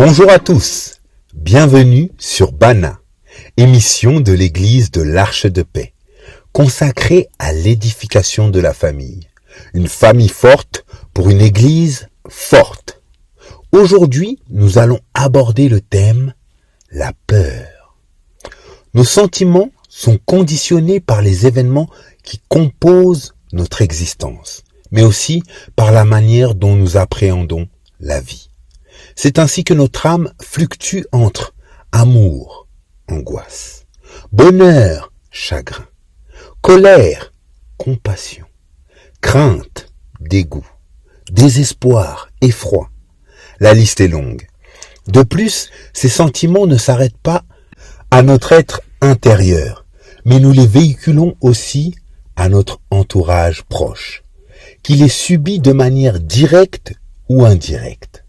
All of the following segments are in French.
Bonjour à tous, bienvenue sur Bana, émission de l'église de l'Arche de Paix, consacrée à l'édification de la famille. Une famille forte pour une église forte. Aujourd'hui, nous allons aborder le thème « La peur ». Nos sentiments sont conditionnés par les événements qui composent notre existence, mais aussi par la manière dont nous appréhendons la vie. C'est ainsi que notre âme fluctue entre amour, angoisse, bonheur, chagrin, colère, compassion, crainte, dégoût, désespoir, effroi. La liste est longue. De plus, ces sentiments ne s'arrêtent pas à notre être intérieur, mais nous les véhiculons aussi à notre entourage proche, qui les subit de manière directe ou indirecte.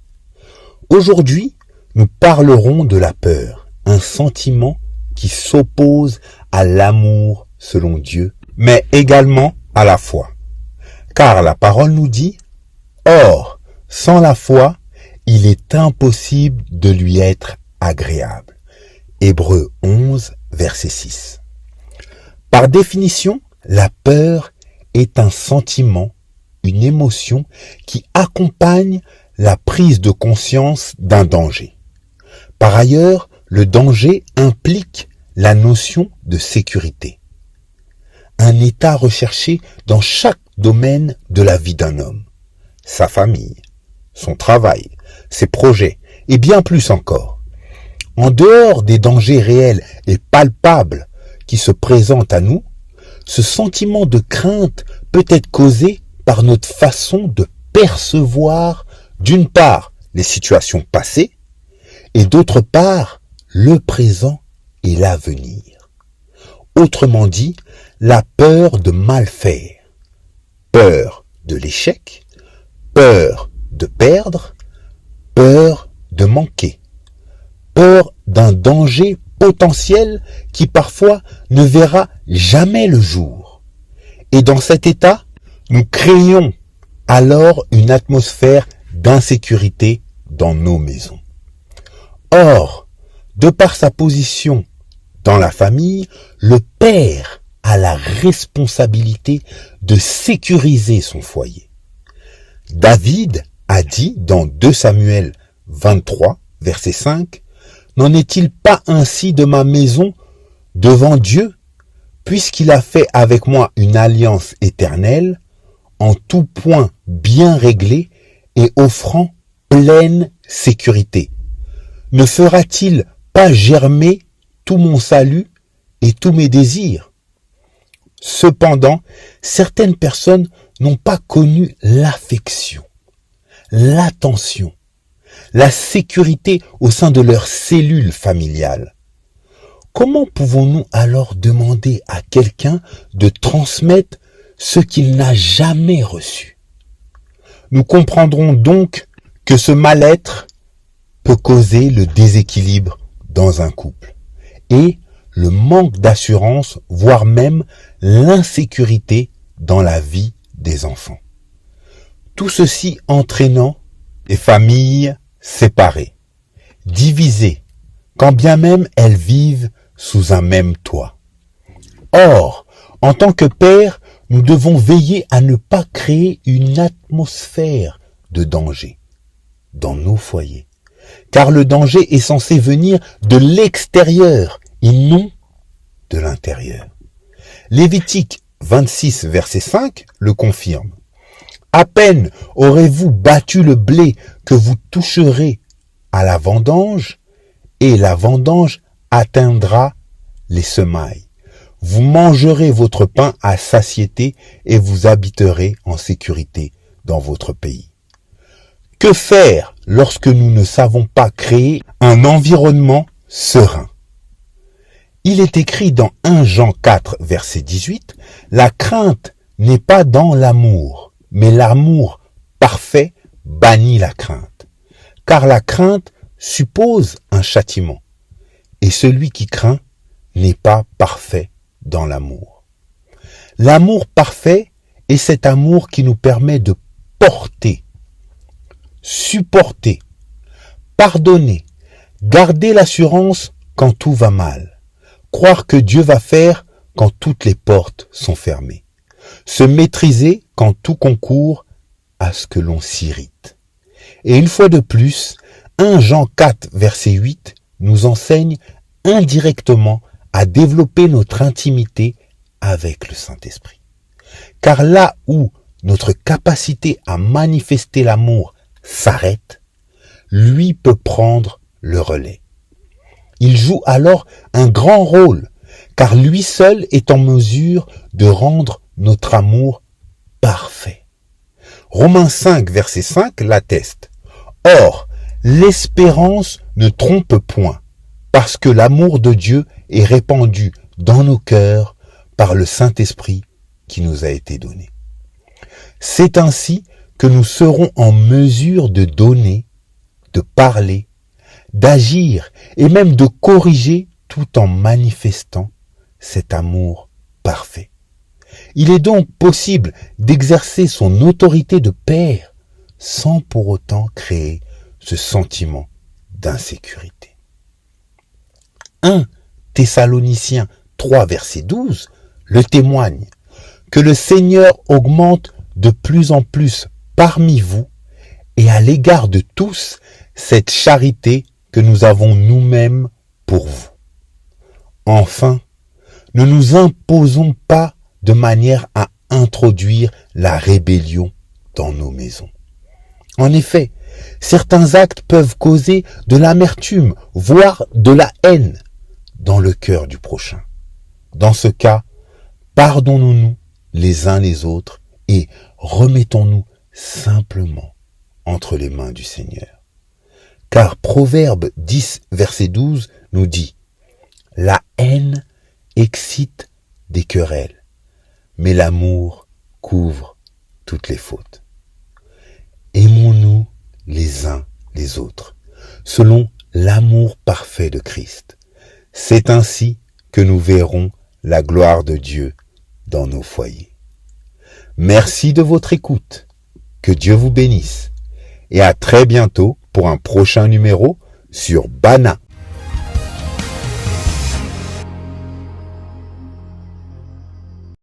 Aujourd'hui, nous parlerons de la peur, un sentiment qui s'oppose à l'amour selon Dieu, mais également à la foi. Car la parole nous dit, « Or, sans la foi, il est impossible de lui être agréable. » Hébreux 11, verset 6. Par définition, la peur est un sentiment, une émotion qui accompagne la prise de conscience d'un danger. Par ailleurs, le danger implique la notion de sécurité. Un état recherché dans chaque domaine de la vie d'un homme. Sa famille, son travail, ses projets et bien plus encore. En dehors des dangers réels et palpables qui se présentent à nous, ce sentiment de crainte peut être causé par notre façon de percevoir d'une part les situations passées et d'autre part le présent et l'avenir. Autrement dit, la peur de mal faire, peur de l'échec, peur de perdre, peur de manquer, peur d'un danger potentiel qui parfois ne verra jamais le jour. Et dans cet état, nous créons alors une atmosphère d'insécurité dans nos maisons. Or, de par sa position dans la famille, le père a la responsabilité de sécuriser son foyer. David a dit dans 2 Samuel 23, verset 5, « N'en est-il pas ainsi de ma maison devant Dieu, puisqu'il a fait avec moi une alliance éternelle, en tout point bien réglée et offrant pleine sécurité. Ne fera-t-il pas germer tout mon salut et tous mes désirs ?» Cependant, certaines personnes n'ont pas connu l'affection, l'attention, la sécurité au sein de leur cellule familiale. Comment pouvons-nous alors demander à quelqu'un de transmettre ce qu'il n'a jamais reçu? Nous comprendrons donc que ce mal-être peut causer le déséquilibre dans un couple et le manque d'assurance, voire même l'insécurité dans la vie des enfants. Tout ceci entraînant des familles séparées, divisées, quand bien même elles vivent sous un même toit. Or, en tant que père, nous devons veiller à ne pas créer une atmosphère de danger dans nos foyers, car le danger est censé venir de l'extérieur et non de l'intérieur. Lévitique 26, verset 5 le confirme. « À peine aurez-vous battu le blé que vous toucherez à la vendange, et la vendange atteindra les semailles. Vous mangerez votre pain à satiété et vous habiterez en sécurité dans votre pays. » Que faire lorsque nous ne savons pas créer un environnement serein? Il est écrit dans 1 Jean 4, verset 18, « La crainte n'est pas dans l'amour, mais l'amour parfait bannit la crainte. Car la crainte suppose un châtiment, et celui qui craint n'est pas parfait dans l'amour. » L'amour parfait est cet amour qui nous permet de porter, supporter, pardonner, Garder l'assurance quand tout va mal. Croire que Dieu va faire quand toutes les portes sont fermées. Se maîtriser quand tout concourt à ce que l'on s'irrite. Et une fois de plus, 1 Jean 4, verset 8 nous enseigne indirectement à développer notre intimité avec le Saint-Esprit. Car là où notre capacité à manifester l'amour s'arrête, lui peut prendre le relais. Il joue alors un grand rôle, car lui seul est en mesure de rendre notre amour parfait. Romains 5, verset 5 l'atteste. Or, l'espérance ne trompe point, parce que l'amour de Dieu est répandu dans nos cœurs par le Saint-Esprit qui nous a été donné. C'est ainsi que nous serons en mesure de donner, de parler, d'agir et même de corriger tout en manifestant cet amour parfait. Il est donc possible d'exercer son autorité de père sans pour autant créer ce sentiment d'insécurité. 1 Thessaloniciens 3, verset 12 le témoigne, que le Seigneur augmente de plus en plus parmi vous et à l'égard de tous cette charité que nous avons nous-mêmes pour vous. Enfin, ne nous imposons pas de manière à introduire la rébellion dans nos maisons. En effet, certains actes peuvent causer de l'amertume, voire de la haine dans le cœur du prochain. Dans ce cas, pardonnons-nous les uns les autres et remettons-nous simplement entre les mains du Seigneur. Car Proverbe 10, verset 12 nous dit « La haine excite des querelles, mais l'amour couvre toutes les fautes. » Aimons-nous les uns les autres, selon l'amour parfait de Christ. C'est ainsi que nous verrons la gloire de Dieu dans nos foyers. Merci de votre écoute. Que Dieu vous bénisse. Et à très bientôt pour un prochain numéro sur Bana.